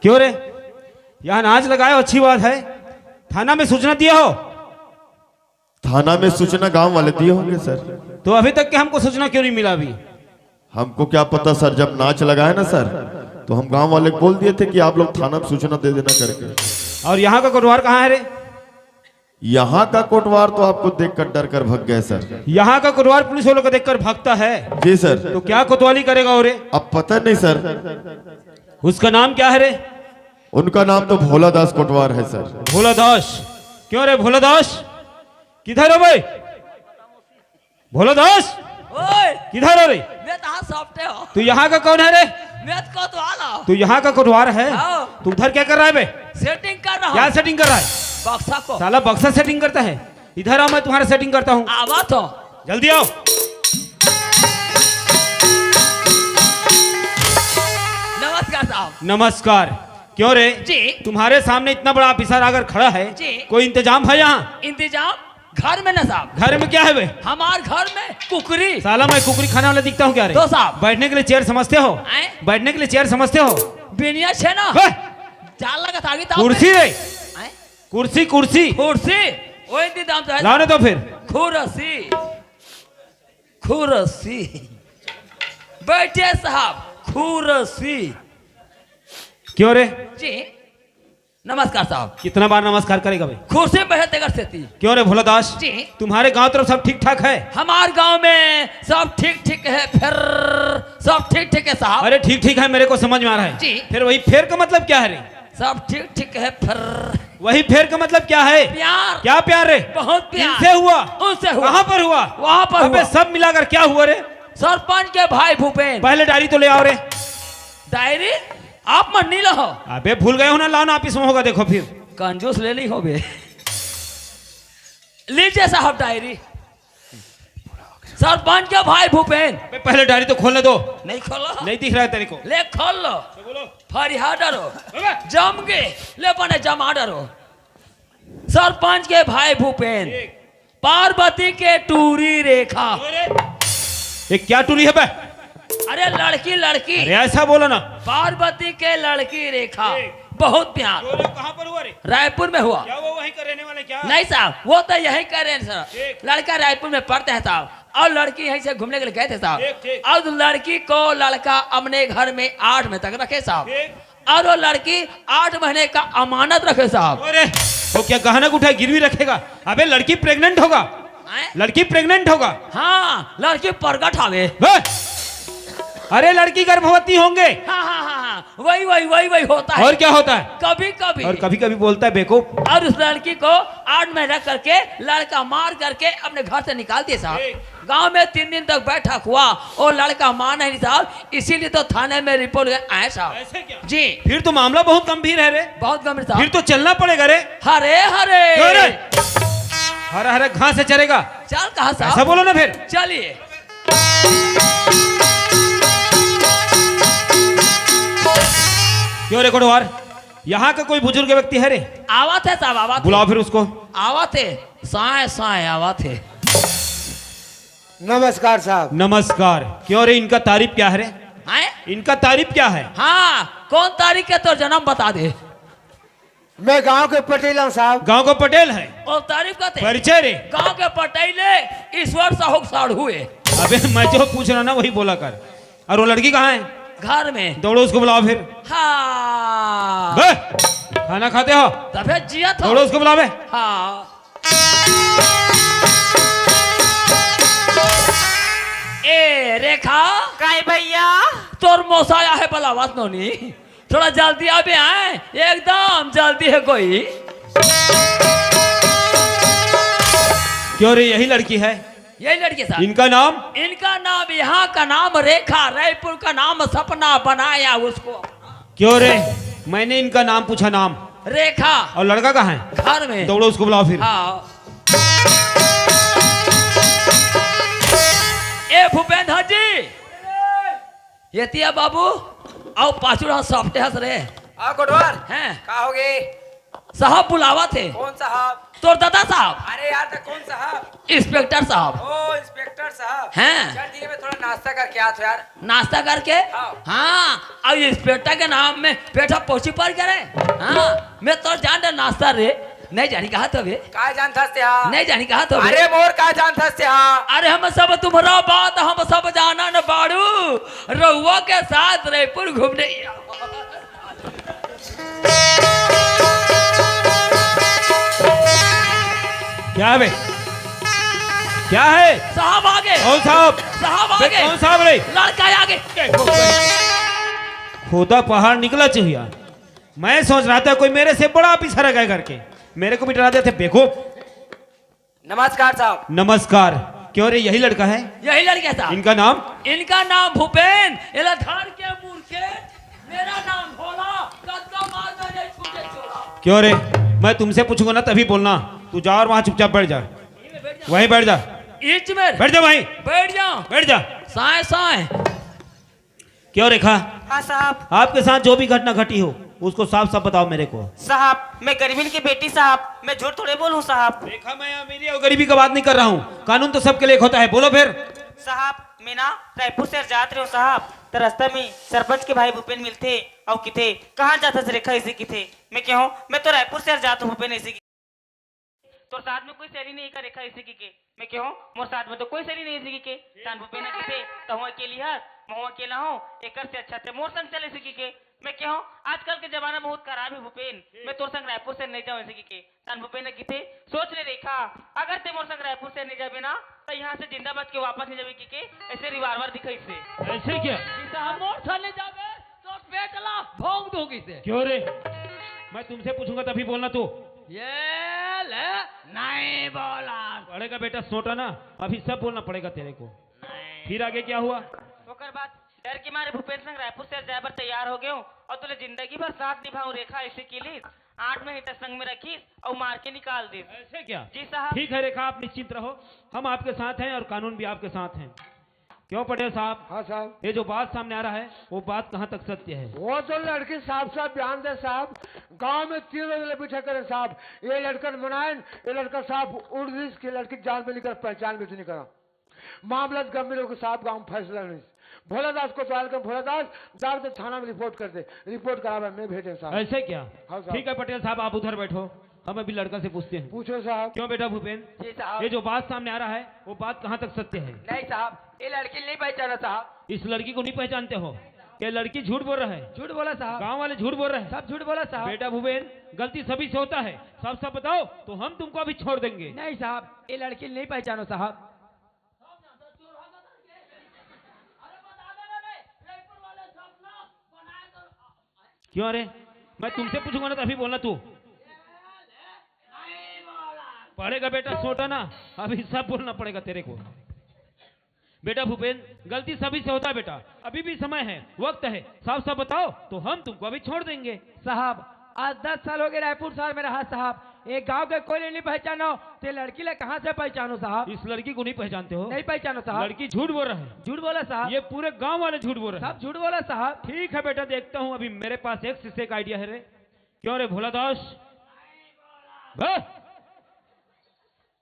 क्यों रे, यहाँ नाच लगाए हो, अच्छी बात है। थाना में सूचना दिए हो? थाना में सूचना गांव वाले दिए होंगे सर। तो अभी तक के हमको सूचना क्यों नहीं मिला? अभी हमको क्या पता सर, जब नाच लगा है ना सर, तो हम गांव वाले को बोल दिए थे कि आप लोग थाना में सूचना दे देना करके। और यहाँ का कोटवार कहाँ है रे? यहाँ का कोटवार तो आपको देखकर डर कर भाग गए सर। यहाँ का कोटवार पुलिस वालों को देखकर भागता है? जी सर। तो क्या कोतवाली करेगा और? अब पता नहीं सर। उसका नाम क्या है रे? उनका नाम तो भोला दास कोटवार है सर। भोला दास? क्यों रे भोला दास, किधर हो भाई? भोला दास किधर हो रे? मैं तो सॉफ्ट हो। तू यहाँ का कौन है रे? मैं तो कोतवाल। तू यहाँ का कोटवार है? तू उधर क्या कर रहा है बे? सेटिंग कर रहा हूँ। क्या सेटिंग कर रहा है? बक्सा को। साला बक्सा सेटिंग करता है? इधर आओ, मैं तुम्हारा सेटिंग करता हूँ। आवा तो जल्दी आओ। नमस्कार साहब। नमस्कार। क्यों रे जी? तुम्हारे सामने इतना बड़ा ऑफिसर आकर खड़ा है जी। कोई इंतजाम है यहाँ? इंतजाम घर में ना साहब। घर में क्या है बे? हमारे घर में कुकरी। साला मैं कुकरी खाने वाला दिखता हूँ क्या रे? तो साहब बैठने के लिए चेयर समझते हो? बैठने के लिए चेयर समझते हो? बिनिया छे ना बे! जाल लगा था आगे कुर्सी रे, कुर्सी कुर्सी कुर्सी वो इंतजाम तो है। लाने दो फिर। कुर्सी कुर्सी बैठे साहब, कुर्सी। क्यों रे? जी नमस्कार साहब। कितना बार नमस्कार करेगा भाई? कुर्सी बैठे कर सेती। क्यों रे भोला दास जी? तुम्हारे गांव तरफ सब ठीक ठाक है? हमारे गांव में सब ठीक ठीक है, फिर सब ठीक ठीक है साहब। अरे ठीक ठीक है, मेरे को समझ में आ रहा है। जी। फिर वही फेर का मतलब क्या है रे? सब ठीक ठीक है, फिर वही फेर का मतलब क्या है? प्यार। क्या प्यार रे? बहुत प्यार। इनसे हुआ? उनसे हुआ। कहाँ पर हुआ? वहाँ पर अबे हुआ। सब मिलाकर क्या हुआ रे? सरपंच के भाई भूपेन। पहले डायरी तो ले आओ रे। डायरी आप मन नहीं लो। अबे भूल गए हो ना, लाओ ना, ऑफिस में होगा, देखो फिर। कंजूस ले ली हो बे। लीजिए साहब डायरी। सरपंच के भाई भूपेन। अबे पहले डायरी तो खोलने दो। नहीं खोलो। नहीं दिख रहा है तेरे को। ले खोल लो। बोलो। फरिया डरो जम के ले बने जमा डरो। सरपंच के भाई भूपेन, पार्वती के टूरी रेखा। ये क्या टूरी है बे? अरे लड़की लड़की। अरे ऐसा बोलो ना। पार्वती के लड़की रेखा, बहुत प्यार। कहाँ पर हुआ रे? रायपुर में हुआ। क्या वो वहीं का रहने वाले क्या? नहीं साहब, वो तो यही कर रहे हैं सर। लड़का रायपुर में पढ़ते हैं साहब, और लड़की यहीं से घूमने के लिए गए थे साहब। और लड़की को लड़का अपने घर में 8 महीने तक रखे साहब, और वो लड़की 8 महीने का अमानत रखे साहब। अरे वो क्या गहना उठाए गिरवी रखेगा? अबे लड़की प्रेग्नेंट होगा, लड़की प्रेग्नेंट होगा। हाँ लड़की प्रगट आवे। अरे लड़की गर्भवती होंगे। हाँ हाँ हाँ हाँ, वही वही वही वही होता है। और क्या होता है? कभी कभी। और कभी कभी बोलता है बेवकूफ। और उस लड़की को 8 महीना करके लड़का मार करके अपने घर से निकाल दिए साहब। गांव में 3 दिन तक बैठक हुआ, और लड़का माना नहीं साहब, इसीलिए तो थाने में रिपोर्ट आए साहब। ऐसे क्या? जी फिर तो मामला बहुत गंभीर है रे। बहुत गंभीर साहब। फिर तो चलना पड़ेगा रे। हरे हरे हरा हरा घास से चलेगा? चल कहा ऐसा साहब। बोलो ना फिर। चलिए। क्यों रे कोटवार, यहाँ का कोई बुजुर्ग व्यक्ति है रे? आवा थे साहब, आवा थे। बुलाओ फिर उसको। आवा थे, साए साए आवा थे। नमस्कार साहब। नमस्कार। क्यों रे, इनका तारीफ क्या है रे? हैं? इनका तारीफ क्या है? हाँ कौन तारीख के तो जन्म बता दे। मैं गांव के पटेल हूँ साहब। गांव को पटेल है? और तारीफ का परिचय रे। गांव के पटेले ईश्वर साहू साढ़ हुए। अबे मैं जो पूछ रहा ना वही बोला कर। और वो लड़की कहाँ है? घर में। दौड़ो उसको बुलाओ फिर। हाँ बे, खाना खाते हो? तबे जिया था। दौड़ो उसको बुलावे। हाँ ए रेखा काय भैया तोर मौसाया है भला बात नोनी, थोड़ा जल्दी आवे आए, एकदम जल्दी है कोई। क्यों रे, यही लड़की है? यही लड़की साहब। इनका नाम? इनका नाम, यहाँ का नाम रेखा, रायपुर का नाम सपना बनाया उसको। क्यों रे, मैंने इनका नाम पूछा, नाम रेखा। और लड़का कहाँ है? घर में। दौड़ो उसको बुलाओ फिर। हाँ ए भूपेंद्र जी, येतिया बाबू आओ, पाछू रहा सॉफ्टे हंस रहे आ कोटवार हैं। का हो गए? साहब बुलावा थे। कौन साहब? तो दादा साहब। अरे यार तो कौन साहब? इंस्पेक्टर साहब। ओ इंस्पेक्टर साहब हैं चल ठीक है मैं थोड़ा नाश्ता करके आता हूँ यार। नाश्ता करके हाँ अब इस पेटा के नाम में पेटा पोछी पर करे हाँ मैं तो जान रहा नाश्ता रे नहीं जानी कहा तो बे का जानता से हाँ नहीं जानी कहा तो बे अरे मोर का जानता से हाँ अरे हम सब तुम्हारा बात हम सब जाना न बाड़ू रहुआ के साथ रायपुर घूमने क्या है बे क्या है साहब आगे कौन साहब साहब बे, आगे कौन साहब रे लड़का आगे खुदा पहाड़ निकला चाहिए मैं सोच रहा था कोई मेरे से बड़ा ऑफिसर है करके मेरे को भी डरा देते देखो नमस्कार साहब। नमस्कार क्यों रे यही लड़का है यही लड़का साहब इनका नाम भूपेन इलाधार के मूर्खे मेरा नाम भोला कद्दा मार दे नहीं छूटे छोड़ा क्यों रे मैं तुमसे पूछूंगा ना तभी बोलना तू जा और वहां चुपचाप बैठ जा वहीं बैठ जा इच में बैठ जा वहीं बैठ जा साए साए क्यों रेखा हाँ साहब। आपके साथ जो भी घटना घटी हो उसको साफ साफ बताओ मेरे को साहब मैं गरीबी की बेटी साहब मैं झूठ थोड़े बोलूँ साहब। रेखा मैं अमीरी और गरीबी का बात नहीं कर रहा हूँ कानून तो सबके लिए एक होता है बोलो फिर साहब मैं ना रायपुर से जात रहे हो साहब तो रास्ते में सरपंच के भाई भूपेन मिलते और किथे कहाँ जाता से रेखा इसी किथे मैं क्या हूँ मैं तो रायपुर से जात हूँ भूपेन इसी की तो साथ में कोई सहेली नहीं का रेखा इसी की के मैं क्या हूँ मोर साथ में तो कोई सहेली नहीं इसी के तान भूपेन किथे तो हूँ अकेली है मैं अकेला हूँ एक से अच्छा थे मोर संग चले इसी के मैं क्या हूँ आजकल के जमाना बहुत खराब है भूपेन मैं तोर संग रायपुर से नहीं जाऊँ इसी के तान भूपेन किथे सोच ले रेखा अगर ते मोर संग रायपुर से नहीं जाबे ना तो यहाँ से जिंदा बच के वापस नहीं जाबे के ऐसे रिवाल्वर दिखाई से ऐसे क्या साहब मोर थाने जाबे तो पेटला भोंग दोगी से क्यों रे मैं तुमसे पूछूंगा तभी बोलना तू ये ले नहीं बोला पड़ेगा बेटा सोटा ना अभी सब बोलना पड़ेगा तेरे को फिर आगे क्या हुआ ओकर बाद डर के मारे भूपेन संग रायपुर से जाए पर तैयार हो गए और तुझे जिंदगी भर साथ निभाऊं रेखा ऐसे के लिए 8 महीने संग में रखी और मार के निकाल दी ऐसे क्या जी साहब। ठीक है रेखा आप निश्चिंत रहो हम आपके साथ हैं और कानून भी आपके साथ हैं क्यों पटेल साहब हाँ साहब। ये जो बात सामने आ रहा है वो बात कहाँ तक सत्य है वो तो लड़की साफ साफ बयान दे साहब गांव में 3 बजे बैठा करे साहब ये लड़का मुनायन ये लड़का साहब उर्दू की लड़की जान में निकल पहचान में नहीं करा मामला गंभीर होकर साहब गांव में फैसला नहीं भोलादास को सवाल कर भोलादास जाकर तो थाना में रिपोर्ट कर दे रिपोर्ट करा मैं भेजे साहब। ऐसे क्या हाँ साहब। ठीक है पटेल साहब आप उधर बैठो हम अभी लड़का से पूछते हैं पूछो साहब। क्यों बेटा भूपेन जी साहब। ये जो बात सामने आ रहा है वो बात कहाँ तक सत्य है नहीं साहब ये लड़की नहीं पहचाना साहब। इस लड़की को नहीं पहचानते हो ये लड़की झूठ बोल रहा है झूठ बोला साहब गांव वाले झूठ बोल रहे हैं सब झूठ बोला साहब बेटा भूपेन गलती सभी से होता है साफ साफ बताओ तो हम तुमको अभी छोड़ देंगे नहीं साहब ये लड़की नहीं पहचानो साहब क्यों अरे मैं तुमसे पूछूंगा ना तभी बोलना तू पड़ेगा बेटा सोटा ना अभी सब बोलना पड़ेगा तेरे को बेटा भूपेन गलती सभी से होता है बेटा अभी भी समय है वक्त है साफ साफ बताओ तो हम तुमको अभी छोड़ देंगे साहब आज 10 साल हो गए रायपुर शहर में रहा साहब एक गांव के कोई नहीं पहचानो ते लड़की ले कहाँ से पहचानो साहब इस लड़की को नहीं पहचानते हो नहीं पहचानो साहब लड़की झूठ बोल रहा है झूठ बोला साहब ये पूरे गांव वाले झूठ बोल रहे हैं सब झूठ बोला साहब ठीक है बेटा देखता हूँ अभी मेरे पास एक शीशे का आइडिया है रे क्यों रे भोला दास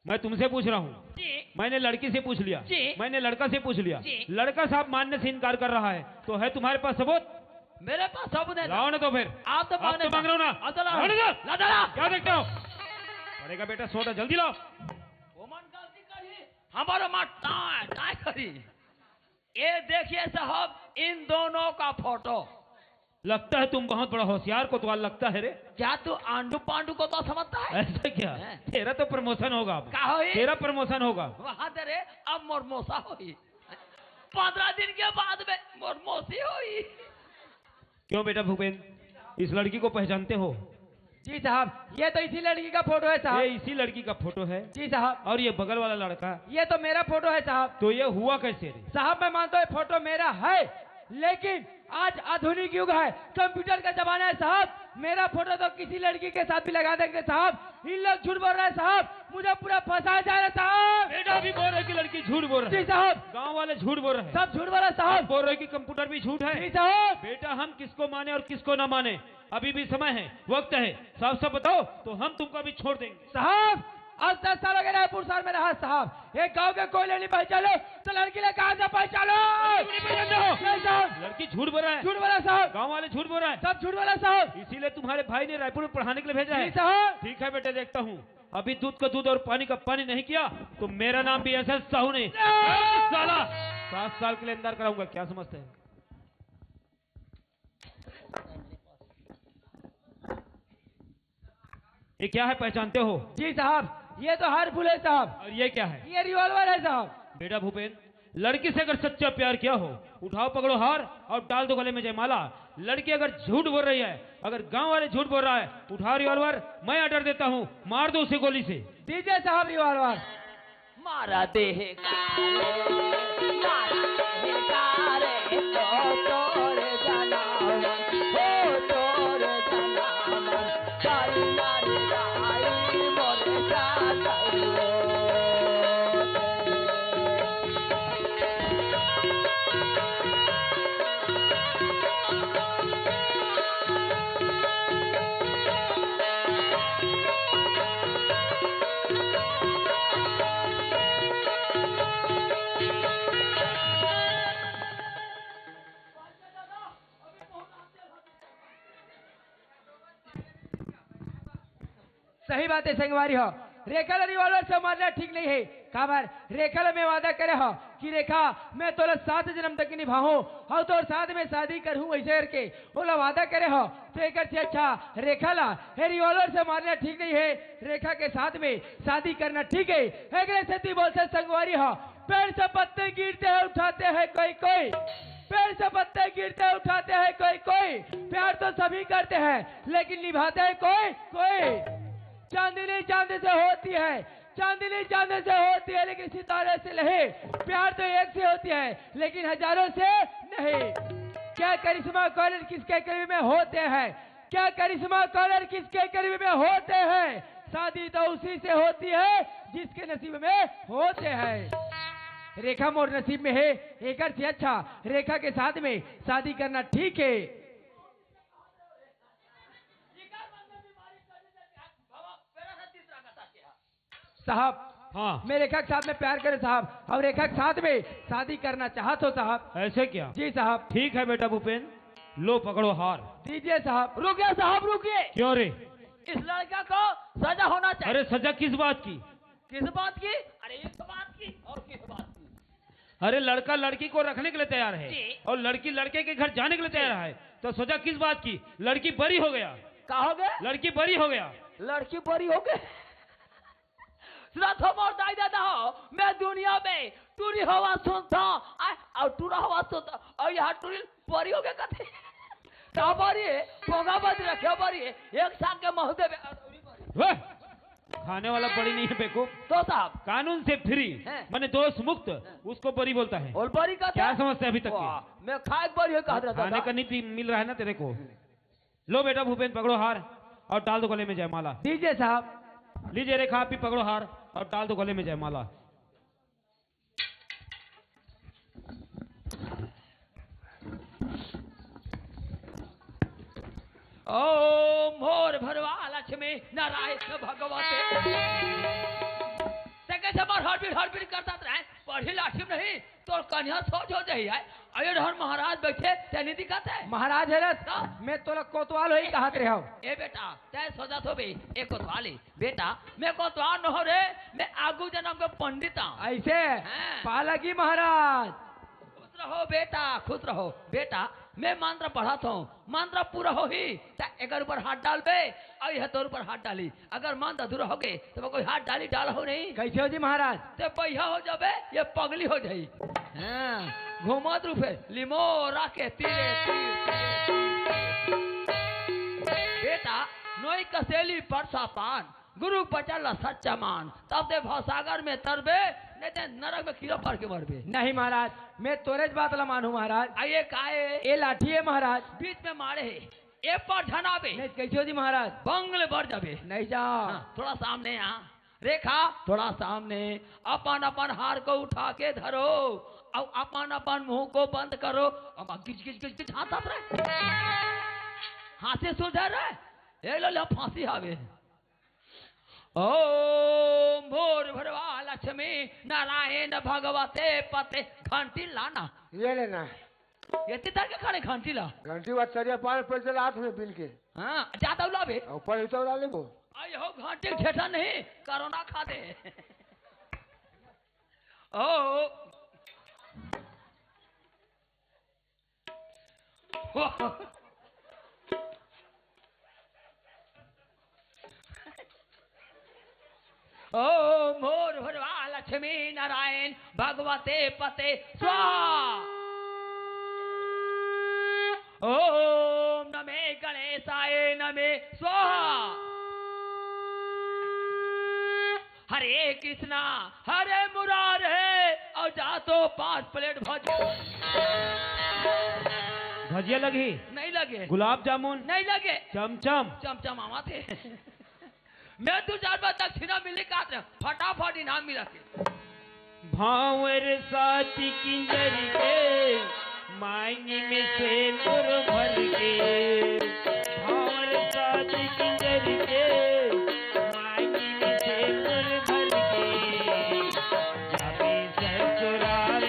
मैं तुमसे पूछ रहा हूँ मैंने लड़की से पूछ लिया मैंने लड़का से पूछ लिया लड़का साहब मानने से इनकार कर रहा है तो है तुम्हारे पास सबूत मेरे पास सबूत है लाओ ना तो फिर आप तो मांग रहे हो ना अब तो लाओ। लाओ ना। ला दो, ला। क्या देखते हो पड़ेगा बेटा सोटा जल्दी लाओ ओमन गलती करी हमारा माँ टाई करी ये देखिए साहब इन दोनों का फोटो लगता है तुम बहुत बड़ा होशियार को तो लगता है रे क्या तू आंडू पांडू को तो समझता है ऐसा क्या हैं? तेरा तो प्रमोशन होगा अब का होई? तेरा प्रमोशन होगा वहां तेरे अब मोरमोसा हुई 15 दिन के बाद में मोरमोसी हुई क्यों बेटा भूपेन इस लड़की को पहचानते हो जी साहब ये तो इसी लड़की का फोटो है ये साहब इसी लड़की का फोटो है जी साहब और ये बगल वाला लड़का ये तो मेरा फोटो है साहब तो ये हुआ कैसे रे साहब मैं मानता हूँ फोटो मेरा है लेकिन आज आधुनिक युग है कंप्यूटर का जमाना है साहब मेरा फोटो तो किसी लड़की के साथ भी लगा देंगे साहब इन लोग झूठ बोल रहे हैं साहब मुझे पूरा फंसा जा रहा है साहब बेटा भी बोल रहे कि लड़की झूठ बोल रही जी है साहब गांव वाले झूठ बोल रहे हैं सब झूठ बोला साहब बोल रहे कि कंप्यूटर भी झूठ है जी साहब बेटा हम किसको माने और किसको ना माने अभी भी समय है वक्त है साफ साफ बताओ तो हम तुमको अभी छोड़ देंगे साहब आज 10 साल हो गए रायपुर शहर में रहा साहब। एक गांव के कोयले नहीं पहचानो तो लड़की ले कहां से पहचानो? नहीं साहब, लड़की झूठ बोल रहा है। झूठ बोला साहब, गांव वाले झूठ बोल रहा है। सब झूठ बोला साहब। इसीलिए तुम्हारे भाई ने रायपुर में पढ़ाने के लिए भेजा है। जी साहब। ठीक है बेटे, देखता हूँ। अभी दूध का दूध और पानी का पानी नहीं किया तो मेरा नाम भी ऐसा साहू नहीं। साला 7 साल के लिए अंदर कराऊंगा, क्या समझते हैं? ये क्या है, पहचानते हो? जी साहब, ये तो हारफुल है साहब। और ये क्या है? ये रिवॉल्वर है साहब। बेटा भूपेन, लड़की से अगर सच्चा प्यार किया हो, उठाओ पकड़ो हार और डाल दो गले में जयमाला। लड़की अगर झूठ बोल रही है, अगर गांव वाले झूठ बोल रहा है, उठाओ रिवॉल्वर, मैं ऑर्डर देता हूं, मार दो उसे गोली से। दीजिए साहब रिवॉल्वर। मारा देह सही बात है संगवारी हो। रेखा रिवॉल्वर से मारना ठीक नहीं है। काबर रेखा में वादा करे हो कि रेखा मैं तो 7 जन्म तक निभाऊं और तो साथ में शादी करूं, ऐसे करके बोला वादा करे हो। तो एक से अच्छा रेखा ला है, रिवॉल्वर से मारना ठीक नहीं है। रेखा के साथ में शादी करना ठीक है। एक सती बोलते संगवारी हो, पेड़ से पत्ते गिरते हैं उठाते हैं कोई कोई, पेड़ से पत्ते गिरते हैं उठाते हैं कोई कोई। प्यार तो सभी करते हैं लेकिन निभाते हैं कोई कोई। चांदनी चांदी से होती है, चांदनी चांदी से होती है लेकिन सितारे से नहीं। प्यार तो एक से होती है लेकिन हजारों से नहीं। क्या करिश्मा कॉलर किसके करीब में होते हैं? क्या करिश्मा कॉलर किसके करीब में होते हैं? शादी तो उसी से होती है जिसके नसीब में होते हैं। रेखा मोर नसीब में है, एक से अच्छा रेखा के साथ में शादी करना ठीक है। साहब हाँ, मैं रेखा के साथ में प्यार करे साहब, और रेखा के साथ में शादी करना चाहत हो साहब। ऐसे क्या? जी साहब। ठीक है बेटा भूपेन, लो पकड़ो हार। दीजिए साहब। रुकिए साहब, रुकिए। क्यों रे? इस लड़का को सजा होना चाहिए। अरे सजा किस बात की? किस बात की? अरे इस बात की और किस बात की? अरे लड़का लड़की को रखने के लिए तैयार है जी। और लड़की लड़के के घर जाने के लिए तैयार है, तो सजा किस बात की? लड़की बरी हो गया। कहा हो गए? लड़की बरी हो गया। लड़की बड़ी हो गई। दादा हो, मैं दुनिया में टूरी हवा सुनता और टूरा हवा सुनता और यहाँ टूरी बड़ी हो गया कथे। क्या बड़ी है? पोगा बद रखे बड़ी है, एक साल के महोदय वाह! खाने वाला बड़ी नहीं है बेवकूफ। तो साहब कानून से फ्री हैं। माने दोष मुक्त, उसको बरी बोलता है। और बड़ी का क्या समझते हैं अभी तक की? मैं खाए बड़ी है कहा था खाने का नहीं मिल रहा है ना तेरे को। लो बेटा भूपेन, पकड़ो हार और डाल दो गले में जयमाला। दीजिए साहब। लीजिए रेखा, आप भी पकड़ो हार और डाल दो गले में जयमाला। ओम मोर भरवा लक्ष्मी नारायण भगवते। से बार हड़बीड़ करता रहे, पढ़ी लाठी नहीं तो कन्या सोच हो जाए। अयोध्या महाराज बैठे तेनी दिखाते है। महाराज है ना, मैं तो कोतवाल हो ही कहत रहे हो। ए बेटा तय सोचा तो भी एक कोतवाली बेटा, मैं कोतवाल न हो रे, मैं आगू जन्म के पंडित हूँ। ऐसे हाँ। पालकी महाराज। खुश रहो बेटा, खुश रहो बेटा। मैं मंत्र पढ़ाता हूँ, मंत्र पूरा हो ही एक ऊपर हाथ डाल बे और यह तोर ऊपर हाथ डाली। अगर मंत्र अधूरा हो गए तो कोई हाथ डाली डाला हो नहीं। कैसे हो जी महाराज? तो पहिया हो जाबे, ये पगली हो जाई। हाँ, घुमत रूपे लिमो राके तीरे बेटा नोई कसेली परसा पान, गुरु पचल सच्चा मान। तब दे भवसागर में तरबे, नहीं तो नरक में कीड़ा पड़ के मरबे। नहीं महाराज, मैं तोरे बात ला मानू महाराज। आइए काए ये लाठी है महाराज, बीच में मारे है, ए पर झनाबे नहीं कैसे हो जी महाराज? बंगले बढ़ जाबे। नहीं जाओ। हाँ, थोड़ा सामने आ रेखा, थोड़ा सामने। अपन अपन हार को उठा के धरो और अपन अपन मुंह को बंद करो। अब गिच गिच गिच गिच हाथ आप रहे, हाथ से सुधर रहे, ये लो फांसी आवे। ओम भूर भरवा लक्ष्मी नारायण भगवते पते घंटी लाना ये लेना ये तितर के खाने घंटी ला घंटी बात चलिए 5 पैसे रात में बिल के हाँ जाता उला बे ऊपर इतना डाले वो आये हो घंटी ठेठा नहीं कोरोना खा दे ओ ओम भूर भुर्वा लक्ष्मी नारायण भगवते पते स्वाहा ओम नमे गणेशाय नमे स्वाहा हरे कृष्णा हरे मुरारे और जा तो 5 प्लेट भजिया लगी नहीं लगे गुलाब जामुन नहीं लगे चमचम चमचम आवा थे मैं 2-4 बार दक्षिणा मिलने का फटाफट इनाम मिला के भावर साथी किंजर के मांगी में से नूर भर के भावर साथी किंजर के मांगी में से नूर भर के जाबे ससुराल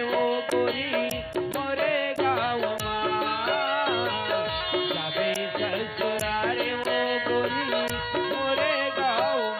वो गोरी मोरे गाँव जाबे ससुराल वो गोरी मोरे गाँव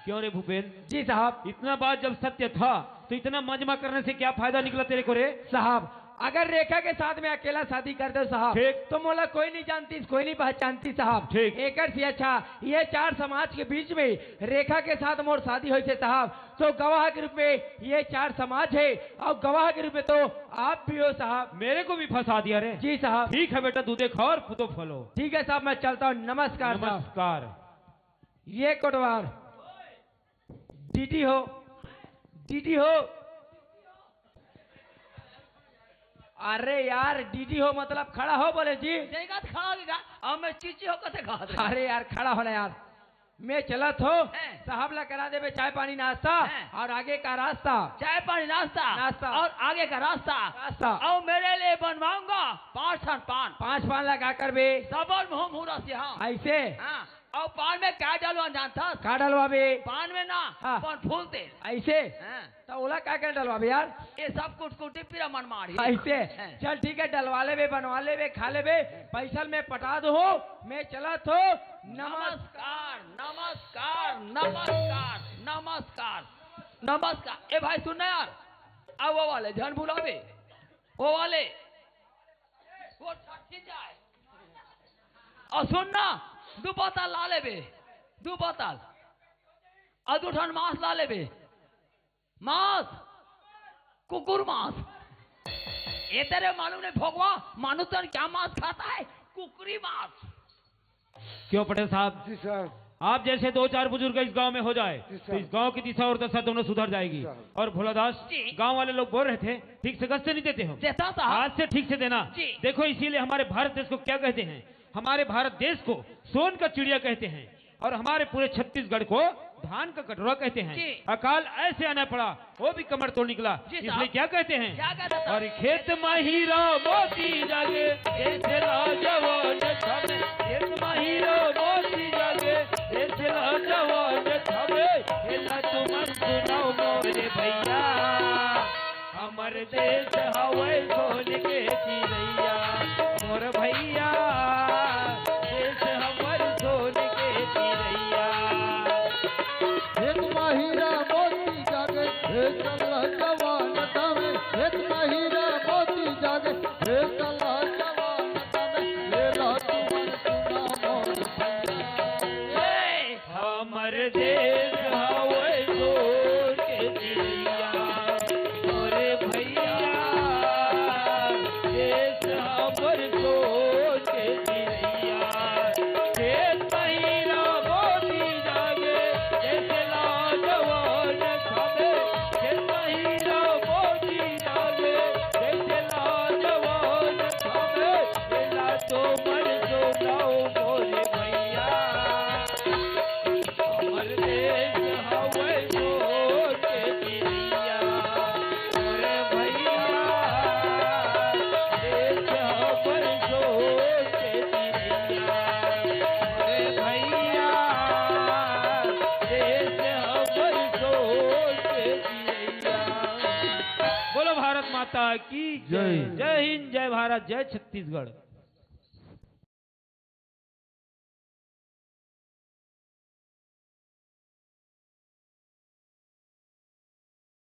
क्यों रे भूपेन जी साहब इतना बात जब सत्य था तो इतना मजमा करने से क्या फायदा निकला तेरे को रे साहब अगर रेखा के साथ में अकेला शादी कर दो साहब ठीक। तो मोला कोई नहीं जानती कोई नहीं पहचानती साहब ठीक। एकर से अच्छा ये 4 समाज के बीच में रेखा के साथ मोर शादी हुई थे साहब तो गवाह के रूप में ये 4 समाज है और गवाह के रूप में तो आप भी हो साहब मेरे को भी फंसा दिया रे जी साहब ठीक है बेटा दूधे खाओ और खुदो फलो ठीक है साहब मैं चलता हूँ नमस्कार साहब। नमस्कार ये कोटवार दीदी हो अरे यार दीदी हो मतलब खड़ा हो बोले जी देगा तो खड़ा होगा और मैं चीची होकर से खा दे अरे यार खड़ा होना यार मैं चलत हो हैं। साहब ला करा देवे चाय पानी नाश्ता हैं। और आगे का रास्ता चाय पानी नाश्ता और आगे का रास्ता और मेरे लिए बनवाऊंगा 5 पान 5 पान लगा कर बे सबल मुंह मुहरा से हाँ ऐसे हाँ और पान में क्या डालवा जानता का डलवा बे पान में ना हाँ। पान फूल तेल ऐसे हाँ। तो ओला क्या कर डलवा बे यार ये सब कुछ कुटी फिर मन मारी ऐसे हैं। चल ठीक है डलवा ले बे बनवा ले बे खा ले बे पैसा में पटा दो मैं चलत हो नमस्कार नमस्कार नमस्कार नमस्कार नमस्कार ए भाई सुनना यार अब वो वाले जन बुलावे वो वाले वो छठी जाए और सुनना 2 बोतल ला ले बे 2 बोतल और 2 ठन मांस ला ले बे मांस कुकुर मांस ये तेरे मालूम नहीं भोगवा मानुस क्या मांस खाता है कुकरी मांस क्यों पटेल साहब जी सर आप जैसे 2-4 बुजुर्ग इस गांव में हो जाए जी सर। तो इस गांव की दिशा और दशा दोनों सुधर जाएगी सर। और भोलादास जी। गांव वाले लोग बोल रहे थे ठीक से गश्ते नहीं देते हो देता था आज से ठीक से देना जी। देखो इसीलिए हमारे भारत देश को क्या कहते हैं हमारे भारत देश को सोन का चिड़िया कहते हैं और हमारे पूरे छत्तीसगढ़ को धान का कटोरा कहते हैं जी। अकाल ऐसे आना पड़ा वो भी कमर तोड़ निकला जी साहब। इसलिए क्या कहते हैं क्या कहते हैं? और खेत महिरा मोती जागे ऐसे लाजवान छबे खेत महिरा मोती जागे ऐसे लाजवान छबे एला तुम सुनाओ मोरे भैया हमर देश हवे सोन के चिड़ैया मोर भैया देश हमर सोन के चिड़ैया एक महिला मोती जागे एक जवान माता की जय। जय हिंद, जय भारत, जय छत्तीसगढ़।